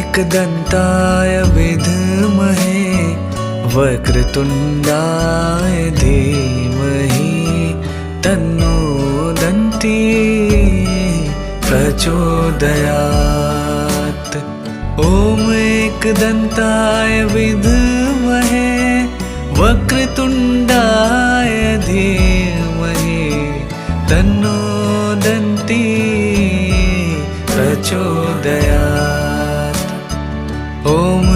एकदन्ताय विद्महे वक्रतुण्डाय धीमहि तन्नो दन्ती प्रचोदयात्। ॐ एकदन्ताय विद्महे वक्रतुण्डाय धीमहि तन्नो दन्ती प्रचोदयात्। ॐ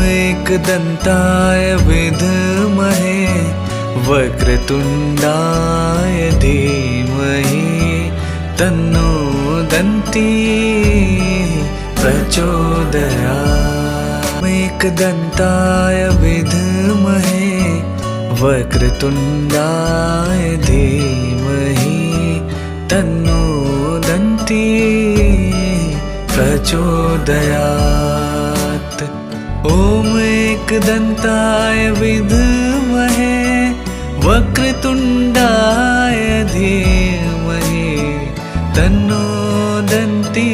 एकदन्ताय विद्महे वक्रतुण्डाय धीमहि तन्नो दन्ती प्रचोदयात्। एकदन्ताय विद्महे वक्रतुण्डाय धीमहि तन्नो दन्ती प्रचोदयात्। ॐ एकदन्ताय विद्महे वक्रतुण्डाय धीमहि तन्नो दन्ती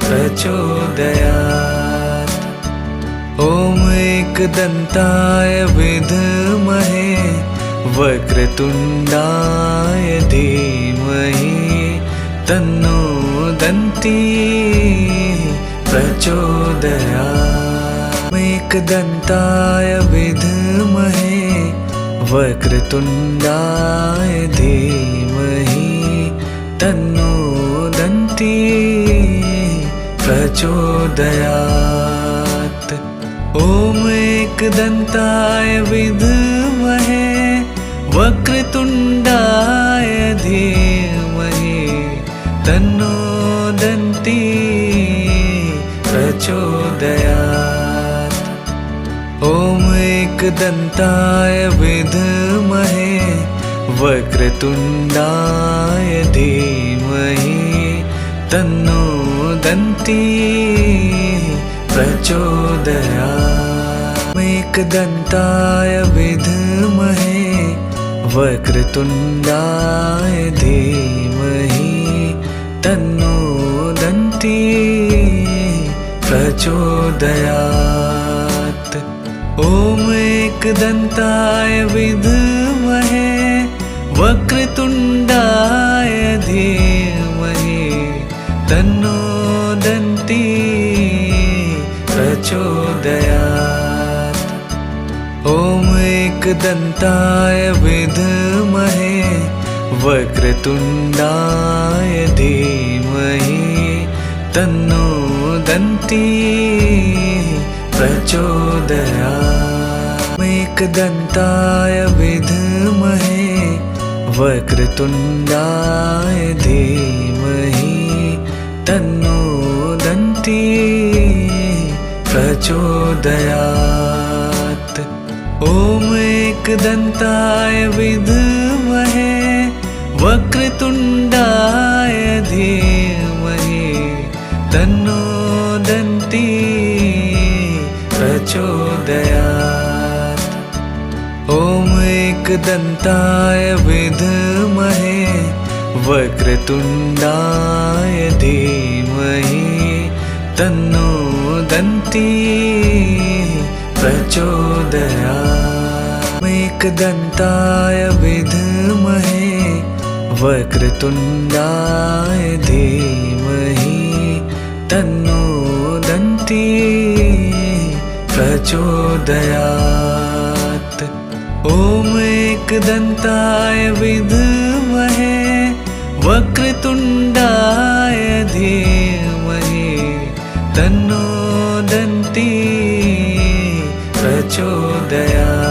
प्रचोदयात्। ॐ एकदन्ताय विद्महे वक्रतुण्डाय धीमहि तन्नो दन्ती प्रचोदयात्। एकदन्ताय विद्महे वक्रतुण्डाय धीमहि तन्नो दन्ती प्रचोदयात्। ॐ एकदन्ताय विद्महे वक्रतुण्डाय धीमहि तन्नो दन्ती प्रचोदयात्। ॐ एकदन्ताय विद्महे वक्रतुण्डाय धीमहि तन्नो दन्ती प्रचोदयात्। एकदन्ताय विद्महे वक्रतुण्डाय धीमहि तन्नो दन्ती प्रचोदयात्। ॐ एकदन्ताय विद्महे वक्रतुण्डाय धीमहि तन्नो दन्ती प्रचोदयात्। ॐ एकदन्ताय विद्महे वक्रतुण्डाय धीमहि तन्नो दन्ती प्रचोदयात्। एकदन्ताय विद्महे वक्रतुण्डाय धीमहि तन्नो दन्ती प्रचोदयात्। ॐ एकदन्ताय विद्महे वक्रतुण्डाय धीमहि तन्नो दन्ती प्रचोदयात्। ॐ एकदन्ताय विद्महे वक्रतुण्डाय धीमहि तन्नो दन्ती प्रचोदयात्। एकदन्ताय विद्महे वक्रतुण्डाय धीमहि तन्नो दन्ती प्रचोदयात्। ॐ एकदन्ताय विद्महे वक्रतुण्डाय धीमहि तन्नो दन्ती प्रचोदयात्।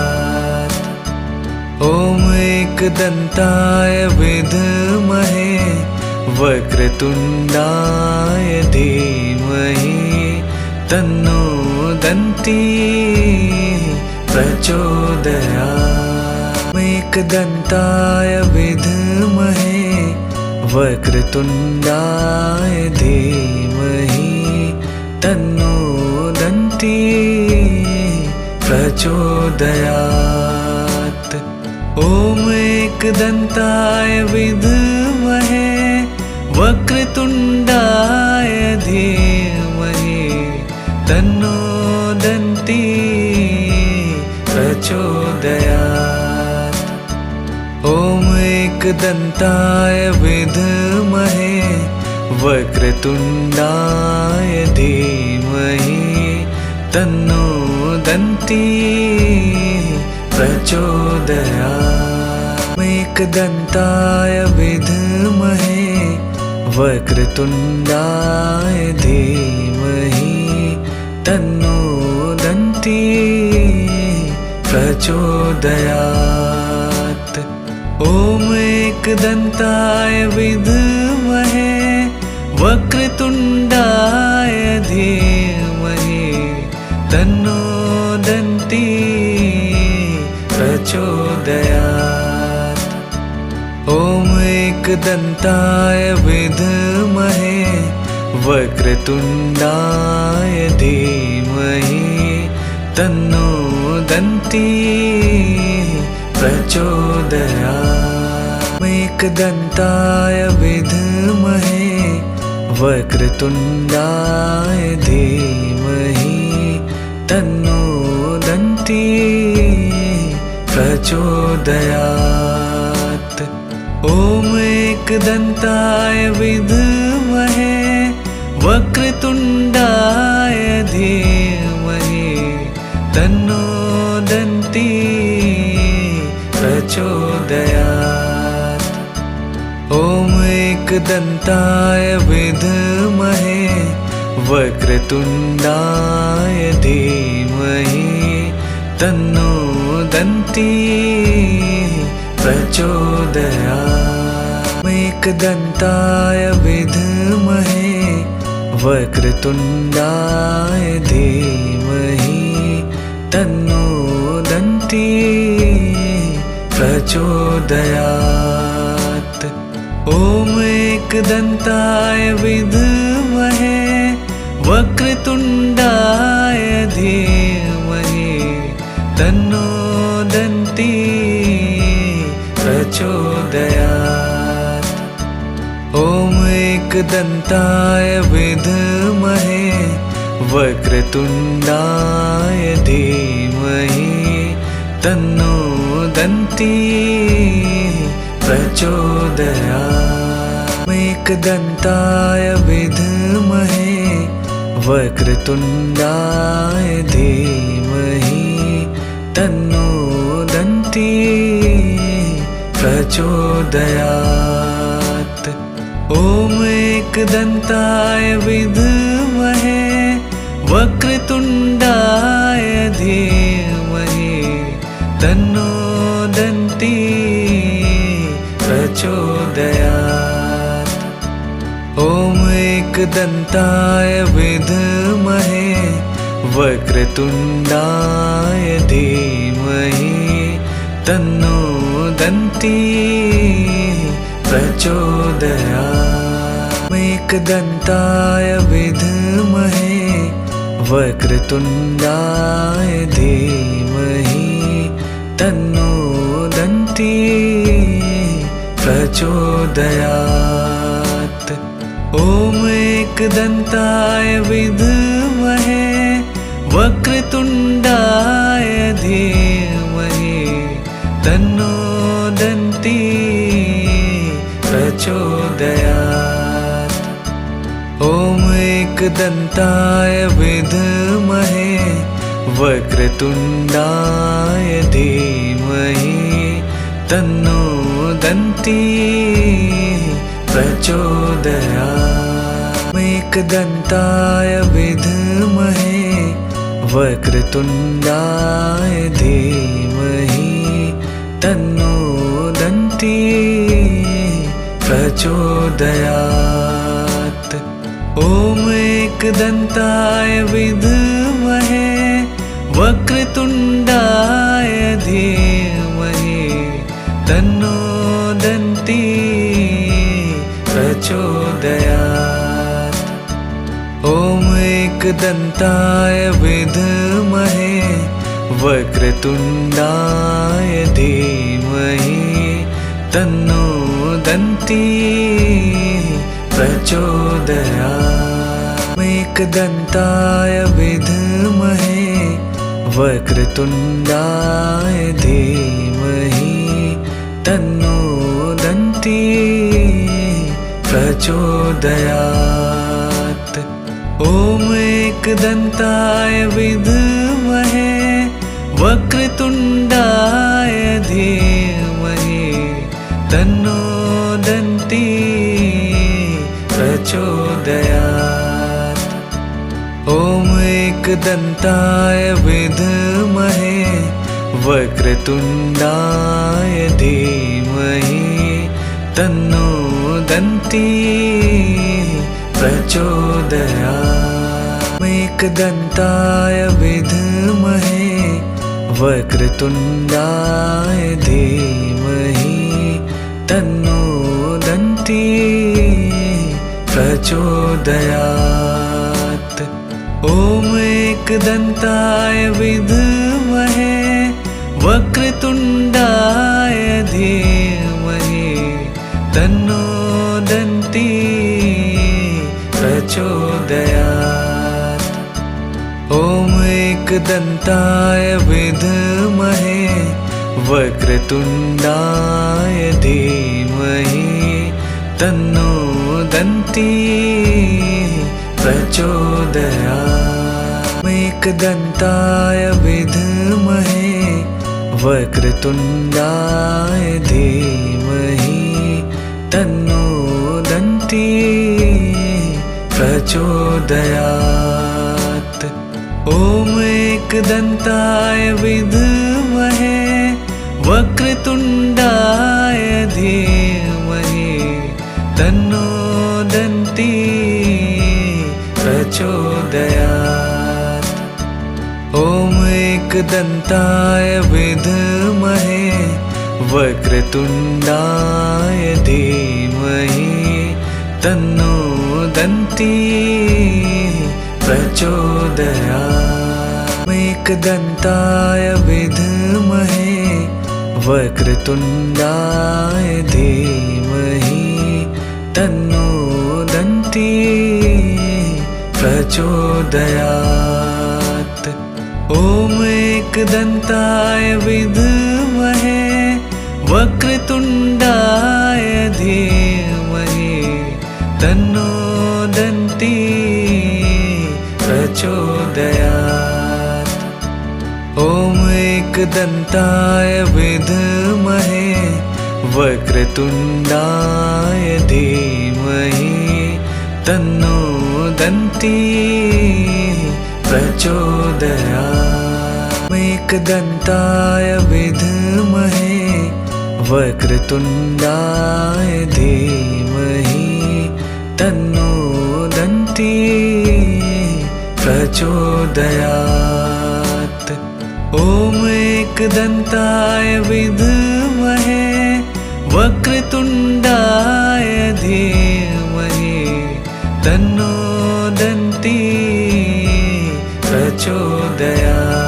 ॐ एकदन्ताय विद्महे वक्रतुण्डाय धीमहि तन्नो दन्ती प्रचोदयात्। एकदन्ताय विद्महे वक्रतुण्डाय धीमहि तन्नो दन्ती प्रचोदयात्। ॐ एकदन्ताय विद्महे वक्रतुण्डाय धीमहि तन्नो दन्ती प्रचोदयात्। ॐ एकदन्ताय विद्महे वक्रतुण्डाय धीमहि तन्नो दन्ती प्रचोदयात्। एकदन्ताय विद्महे वक्रतुण्डाय धीमहि तन्नो दन्ती प्रचोदयात्। ॐ एकदन्ताय विद्महे वक्रतुण्डाय धीमहि तन्नो दन्ती प्रचोदयात्। ॐ एकदन्ताय विद्महे वक्रतुण्डाय धीमहि तन्नो दन्ती प्रचोदयात्। एकदन्ताय विद्महे वक्रतुण्डाय धीमहि तन्नो दन्ती प्रचोदयात्। ॐ एकदन्ताय विद्महे वक्रतुण्डाय धीमहि तन्नो दन्ती प्रचोदयात्। ॐ एकदन्ताय विद्महे वक्रतुण्डाय धीमहि तन्नो दन्ती प्रचोदयात्। एकदन्ताय विद्महे वक्रतुण्डाय धीमहि तन्नो दन्ती प्रचोदयात्। ॐ एकदन्ताय विद्महे वक्रतुण्डाय धीमहि तन्नो दन्ती प्रचोदयात्। ॐ एकदन्ताय विद्महे वक्रतुण्डाय धीमहि तन्नो दन्ती प्रचोदयात्। एकदन्ताय विद्महे वक्रतुण्डाय धीमहि तन्नो दन्ती प्रचोदयात्। ॐ एकदन्ताय विद्महे वक्रतुण्डाय धीमहि तन्नो दन्ती प्रचोदयात्। ॐ एकदन्ताय विद्महे वक्रतुण्डाय धीमहि तन्नो दन्ती प्रचोदयात्। एकदन्ताय विद्महे वक्रतुण्डाय धीमहि तन्नो दन्ती प्रचोदयात्। ॐ एकदन्ताय विद्महे वक्रतुण्डाय धीमहि तन्नो दन्ती प्रचोदयात्। ॐ एकदन्ताय विद्महे वक्रतुण्डाय धीमहि तन्नो दन्ती प्रचोदयात्। एकदन्ताय विद्महे वक्रतुण्डाय धीमहि तन्नो दन्ती प्रचोदयात्। ॐ एकदन्ताय विद्महे वक्रतुण्डाय धीमहि तन्नो दन्ती प्रचोदयात्। ॐ एकदन्ताय विद्महे वक्रतुण्डाय धीमहि तन्नो दन्ती प्रचोदयात्। एकदन्ताय विद्महे वक्रतुण्डाय धीमहि तन्नो दन्ती प्रचोदयात्। ॐ एकदन्ताय विद्महे वक्रतुण्डाय धीमहि तन्नो दन्ती प्रचोदयात्। ॐ एकदन्ताय विद्महे वक्रतुण्डाय धीमहि तन्नो दन्ती प्रचोदयात्। एकदन्ताय विद्महे वक्रतुण्डाय धीमहि तन्नो दन्ती प्रचोदयात्। ॐ एकदन्ताय विद्महे वक्रतुण्डाय धीमहि तन्नो दन्ती प्रचोदयात्। ॐ एकदन्ताय विद्महे वक्रतुण्डाय धीमहि तन्नो दन्ती प्रचोदयात्। एकदन्ताय विद्महे वक्रतुण्डाय धीमहि तन्नो दन्ती प्रचोदयात्। ॐ एकदन्ताय विद्महे वक्रतुण्डाय धीमहि तन्नो दन्ती प्रचोदयात्। ॐ एकदन्ताय विद्महे वक्रतुण्डाय धीमहि तन्नो दन्ती प्रचोदयात्। एकदन्ताय विद्महे वक्रतुण्डाय धीमहि तन्नो दन्ती प्रचोदयात्। ॐ एकदन्ताय विद्महे वक्रतुण्डाय धीमहि तन्नो दन्ती प्रचोदयात्। ॐ एकदन्ताय विद्महे वक्रतुण्डाय धीमहि तन्नो दन्ती प्रचोदयात्। एकदन्ताय विद्महे वक्रतुण्डाय धीमहि तन्नो दन्ती प्रचोदयात्। ॐ एकदन्ताय विद्महे वक्रतुण्डाय धीमहि तन्नो दन्ती प्रचोदयात्।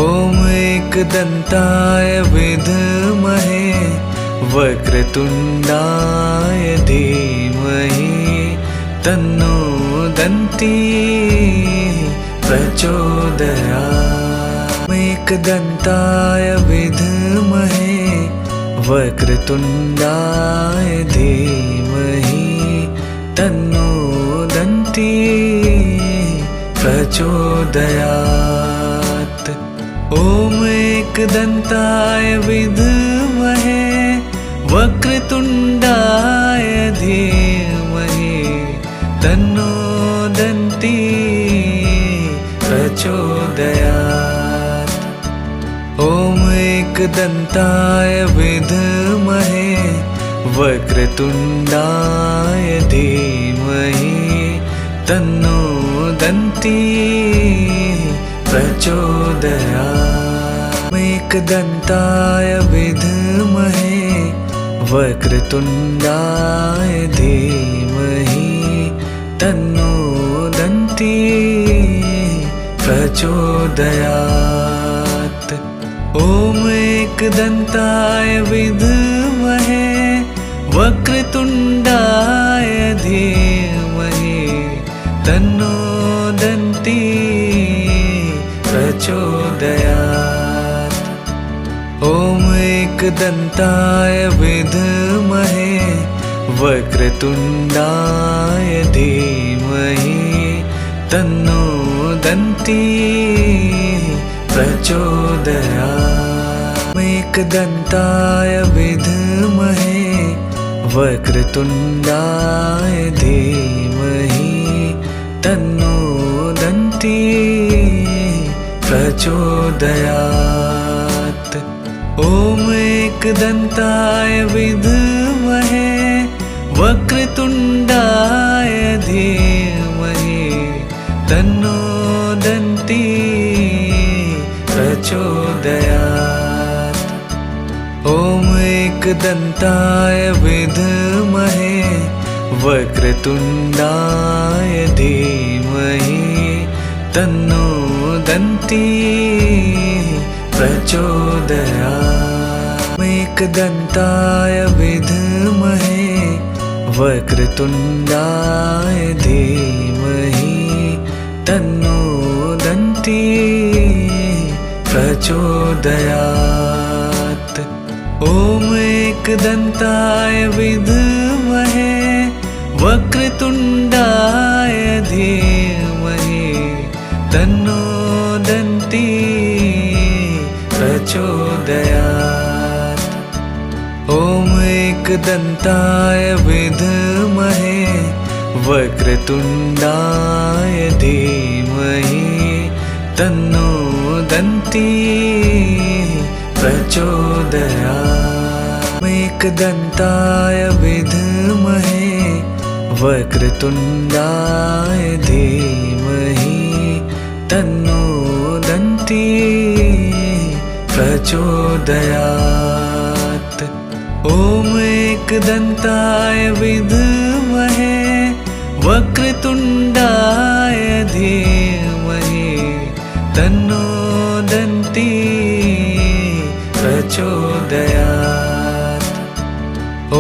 ॐ एकदन्ताय विद्महे वक्रतुण्डाय धीमहि तन्नो दन्ती प्रचोदयात्। एकदन्ताय विद्महे वक्रतुण्डाय धीमहि तन्नो दन्ती प्रचोदयात्। ॐ एकदन्ताय विद्महे वक्रतुण्डाय धीमहि तन्नो दन्ती प्रचोदयात्। ॐ एकदन्ताय विद्महे वक्रतुण्डाय धीमहि तन्नो दन्ती प्रचोदयात्। एकदन्ताय विद्महे वक्रतुण्डाय धीमहि तन्नो दन्ती प्रचोदयात्। ॐ एकदन्ताय विद्महे वक्रतुण्डाय धीमहि दन्ती प्रचोदयात्। ॐ एकदन्ताय विद्महे वक्रतुण्डाय धीमहि तन्नो दन्ती प्रचोदयात्। एकदन्ताय विद्महे वक्रतुण्डाय धीमहि तन्नो दन्ती प्रचोदयात्। ॐ एकदन्ताय विद्महे वक्रतुण्डाय धीमहि तन्नो दन्ती प्रचोदयात्। ॐ एकदन्ताय विद्महे वक्रतुण्डाय धीमहि तन्नो दन्ती प्रचोदयात्। एकदन्ताय विद्महे वक्रतुण्डाय धीमहि तन्नो दन्ती प्रचोदयात्। ॐ एकदन्ताय विद्महे वक्रतुण्डाय धीमहि तन्नो दन्ती प्रचोदयात्। ॐ एकदन्ताय विद्महे वक्रतुण्डाय धीमहि तन्नो दन्ती प्रचोदयात्। एकदन्ताय विद्महे वक्रतुण्डाय धीमहि तन्नो दन्ती प्रचोदयात्। ॐ एकदन्ताय विद्महे वक्रतुण्डाय धीमहि तन्नो दन्ती प्रचोदयात्।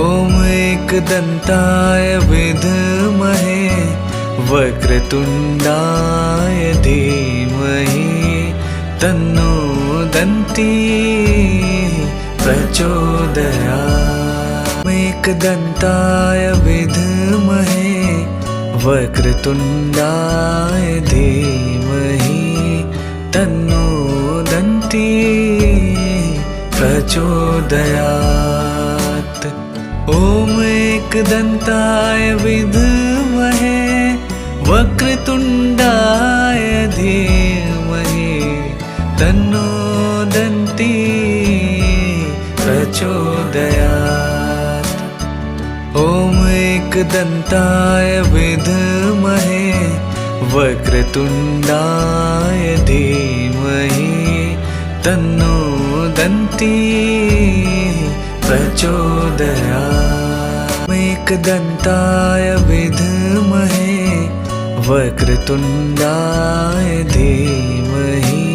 ॐ एकदन्ताय विद्महे वक्रतुण्डाय धीमहि तन्नो दन्ती प्रचोदयात्। एकदन्ताय विद्महे वक्रतुण्डाय धीमहि तन्नो दन्ती प्रचोदयात्। ॐ एकदन्ताय विद्महे वक्रतुण्डाय धीमहि तन्नो दन्ती प्रचोदयात्। ॐ एकदन्ताय विद्महे वक्रतुण्डाय धीमहि तन्नो दन्ती प्रचोदयात्। एकदन्ताय विद्महे वक्रतुण्डाय धीमहि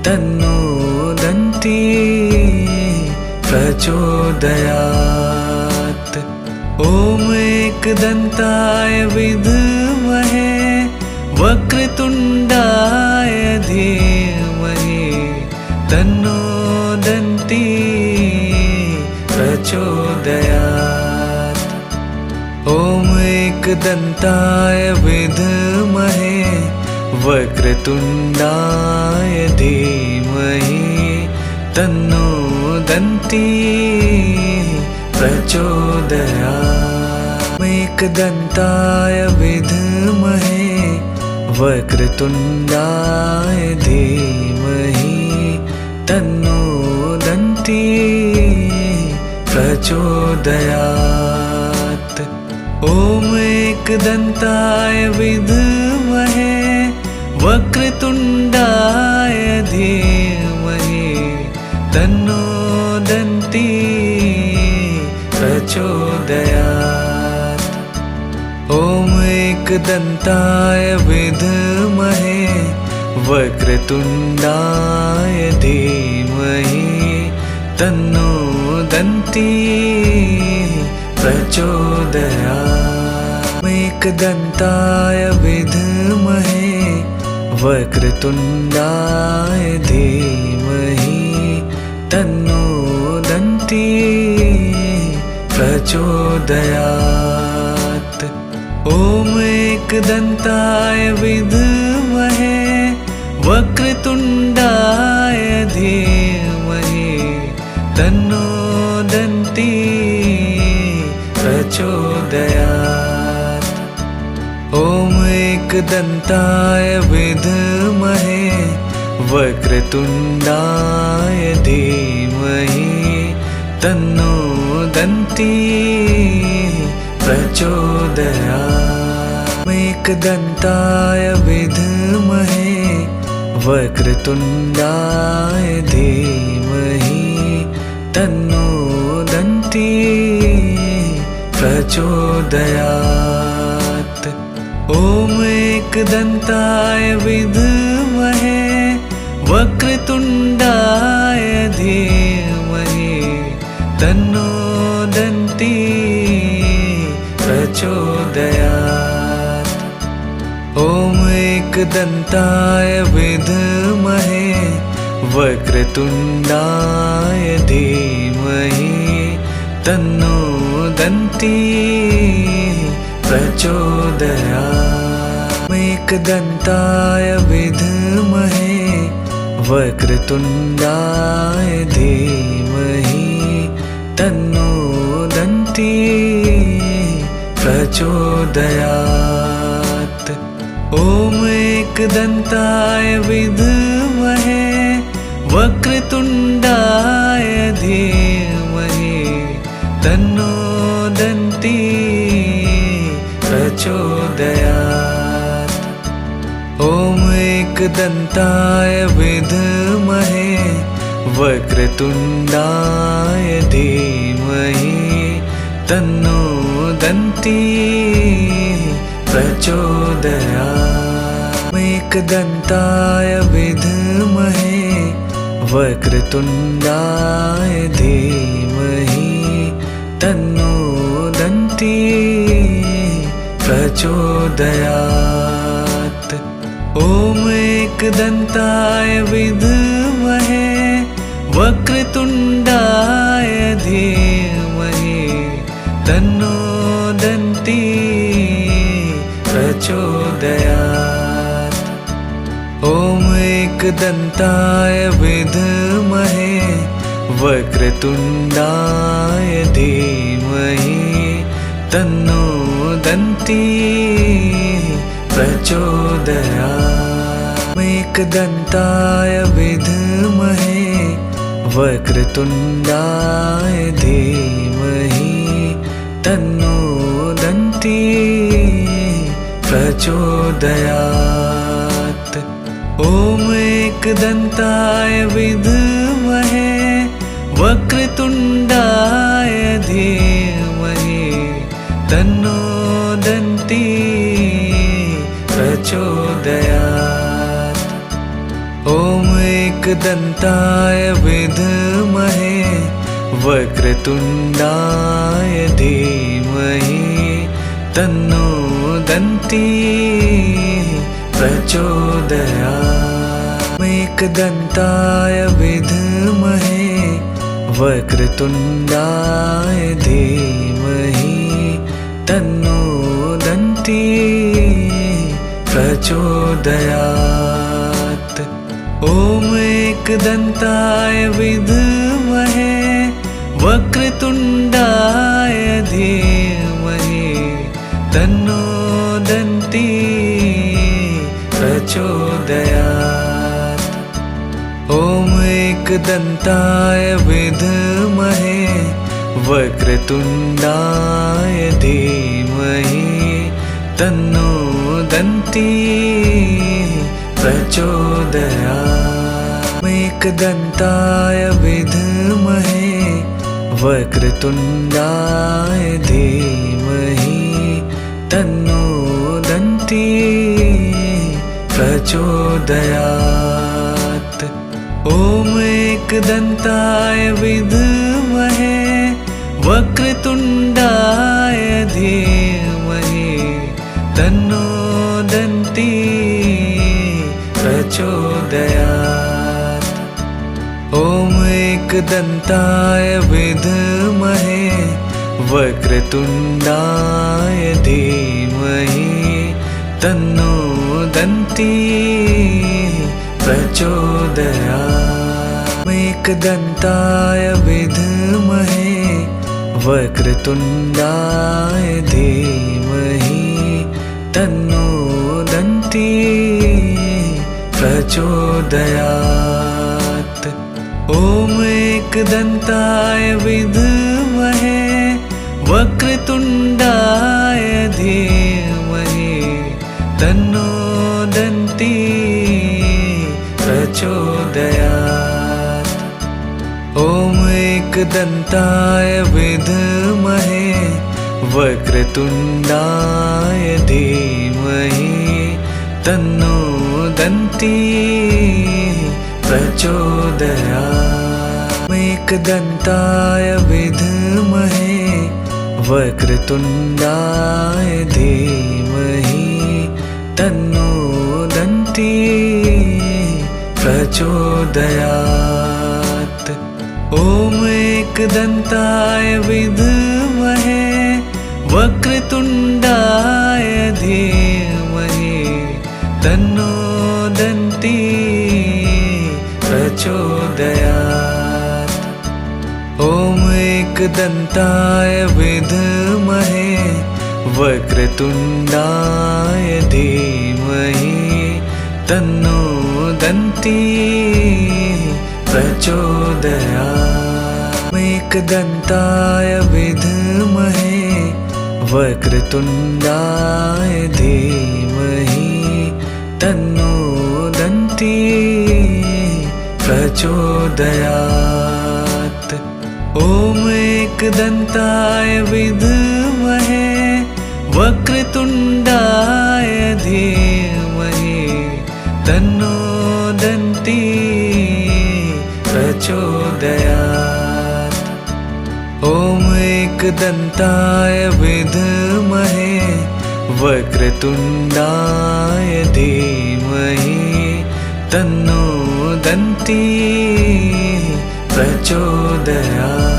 तन्नो दन्ती प्रचोदयात्। ॐ एकदन्ताय विद्महे वक्रतुण्डाय धीमहि तन्नो दन्ती प्रचोदयात्। ॐ एकदन्ताय विद्महे वक्रतुण्डाय धीमहि तन्नो दन्ती प्रचोदयात्। एकदन्ताय विद्महे वक्रतुण्डाय धीमहि तन्नो दन्ती प्रचोदयात्। ॐ एकदन्ताय विद्महे वक्रतुण्डाय धीमहि तन्नो दन्ती प्रचोदयात्। ॐ एकदन्ताय विद्महे वक्रतुण्डाय धीमहि तन्नो दन्ती प्रचोदयात्। एकदन्ताय विद्महे वक्रतुण्डाय धीमहि तन्नो दन्ती प्रचोदयात्। ॐ एकदन्ताय विद्महे वक्रतुण्डाय धीमहि तन्नो दन्ती प्रचोदयात्। ॐ एकदन्ताय विद्महे वक्रतुण्डाय धीमहि तन्नो दन्ती प्रचोदयात्। एकदन्ताय विद्महे वक्रतुण्डाय धीमहि तन्नो दन्ती प्रचोदयात्। ॐ एकदन्ताय विद्महे वक्रतुण्डाय धीमहि तन्नो दन्ती प्रचोदयात्। ॐ एकदन्ताय विद्महे वक्रतुण्डाय धीमहि तन्नो दन्ती प्रचोदयात्। एकदन्ताय विद्महे वक्रतुण्डाय धीमहि तन्नो दन्ती प्रचोदयात्। ॐ एकदन्ताय विद्महे वक्रतुण्डाय धीमहि तन्नो दन्ती प्रचोदयात्। ॐ एकदन्ताय विद्महे वक्रतुण्डाय धीमहि तन्नो दन्ती प्रचोदयात्। एकदन्ताय विद्महे वक्रतुण्डाय धीमहि तन्नो दन्ती प्रचोदयात्। ॐ एकदन्ताय विद्महे वक्रतुण्डाय धीमहि तन्नो दन्ती प्रचोदयात्। ॐ एकदन्ताय विद्महे वक्रतुण्डाय धीमहि तन्नो दन्ती प्रचोदयात्। एकदन्ताय विद्महे वक्रतुण्डाय धीमहि तन्नो दन्ती प्रचोदयात्। ॐ एकदन्ताय विद्महे वक्रतुण्डाय धीमहि तन्नो दन्ती प्रचोदयात्। ॐ एकदन्ताय विद्महे वक्रतुण्डाय धीमहि तन्नो दन्ती प्रचोदयात्। एकदन्ताय विद्महे वक्रतुण्डाय धीमहि तन्नो दन्ती प्रचोदयात्। ॐ एकदन्ताय विद्महे वक्रतुण्डाय धीमहि तन्नो दन्ती प्रचोदयात्। ॐ एकदन्ताय विद्महे वक्रतुण्डाय धीमहि तन्नो दन्ती प्रचोदयात्। एकदन्ताय विद्महे वक्रतुण्डाय धीमहि तन्नो दन्ती प्रचोदयात्। ॐ एकदन्ताय विद्महे वक्रतुण्डाय धीमहि तन्नो दन्ती एकदन्ताय विद्महे वक्रतुण्डाय धीमहि तन्नो दन्ती प्रचोदयात्। एकदन्ताय विद्महे वक्रतुण्डाय धीमहि तन्नो दन्ती प्रचोदयात्। ॐ एकदन्ताय विद्महे वक्रतुण्डाय धीमहि तन्नो दन्ती प्रचोदयात्। ॐ एकदन्ताय विद्महे वक्रतुण्डाय धीमहि तन्नो दन्ती प्रचोदयात्। एकदन्ताय विद्महे वक्रतुण्डाय धीमहि तन्नो दन्ती प्रचोदयात्। ॐ एकदन्ताय विद्महे वक्रतुण्डाय धीमहि तन्नो दन्ती प्रचोदयात्। ॐ एकदन्ताय विद्महे वक्रतुण्डाय धीमहि तन्नो दन्ती प्रचोदयात्। एकदन्ताय विद्महे वक्रतुण्डाय धीमहि तन्नो दन्ती प्रचोदयात्। ॐ एकदन्ताय विद्महे वक्रतुण्डाय धीमहि तन्नो दन्ती प्रचोदयात्। ॐ एकदन्ताय विद्महे वक्रतुण्डाय धीमहि तन्नो दन्ती प्रचोदयात्।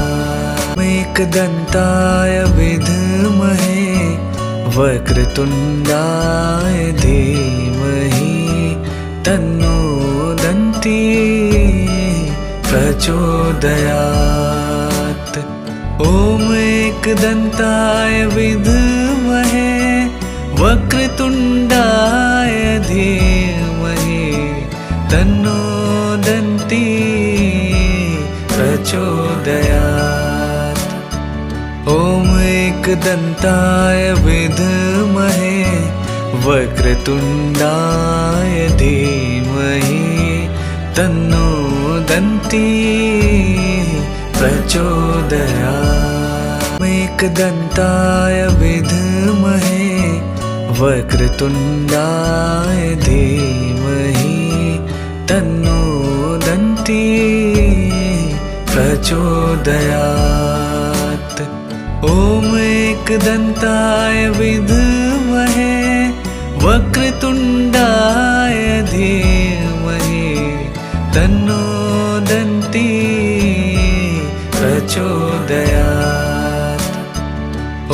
एकदन्ताय विद्महे वक्रतुण्डाय धीमहि तन्नो दन्ती प्रचोदयात्। ॐ एकदन्ताय विद्महे वक्रतुण्डाय धीमहि तन्नो दन्ती प्रचोदयात्। ॐ एकदन्ताय विद्महे वक्रतुण्डाय धीमहि तन्नो दन्ती प्रचोदयात्। एकदन्ताय विद्महे वक्रतुण्डाय धीमहि तन्नो दन्ती प्रचोदयात्। ॐ एकदन्ताय विद्महे वक्रतुण्डाय धीमहि तन्नो दन्ती प्रचोदयात्।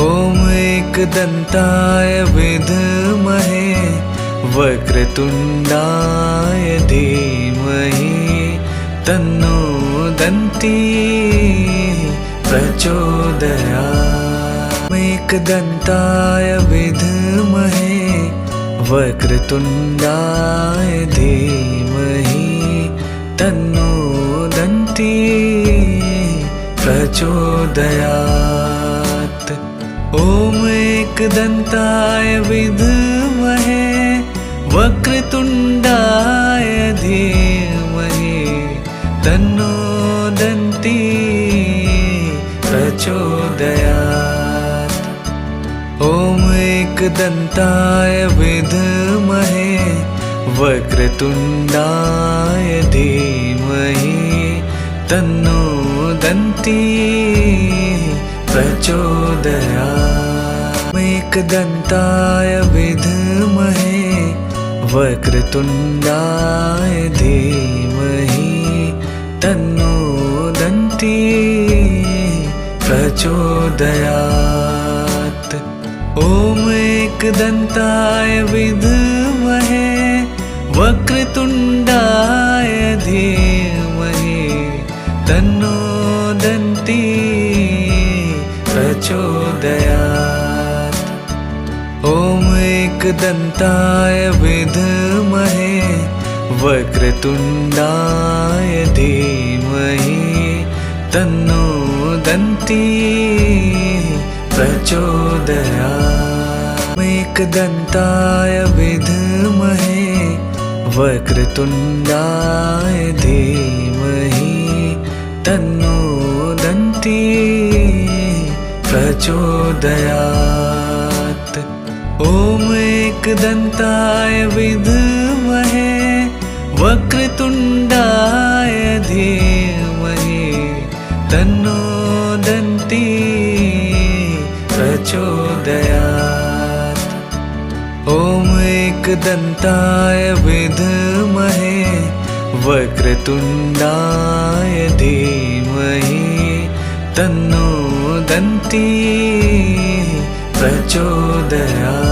ॐ एकदन्ताय विद्महे वक्रतुण्डाय धीमहि तन्नो दन्ती प्रचोदयात्। एकदन्ताय विद्महे वक्रतुण्डाय धीमहि तन्नो दन्ती प्रचोदयात्। ॐ एकदन्ताय विद्महे वक्रतुण्डाय धीमहि तन्नो दन्ती प्रचोदयात्। ॐ एकदन्ताय विद्महे वक्रतुण्डाय धीमहि तन्नो दन्ती प्रचोदयात्। एकदन्ताय विद्महे वक्रतुण्डाय धीमहि तन्नो दन्ती दन्ती प्रचोदयात्। ॐ एकदन्ताय विद्महे वक्रतुण्डाय धीमहि तन्नो दन्ती प्रचोदयात्। ॐ एकदन्ताय विद्महे वक्रतुण्डाय धीमहि तन्नो दन्ती प्रचोदयात्। एकदन्ताय विद्महे वक्रतुण्डाय धीमहि तन्नो दन्ती प्रचोदयात्। ॐ एकदन्ताय विद्महे वक्रतुण्डाय धीमहि तन्नो दन्ती प्रचोदयात्। ॐ एकदन्ताय विद्महे वक्रतुण्डाय धीमहि तन्नो दन्ती प्रचोदयात्।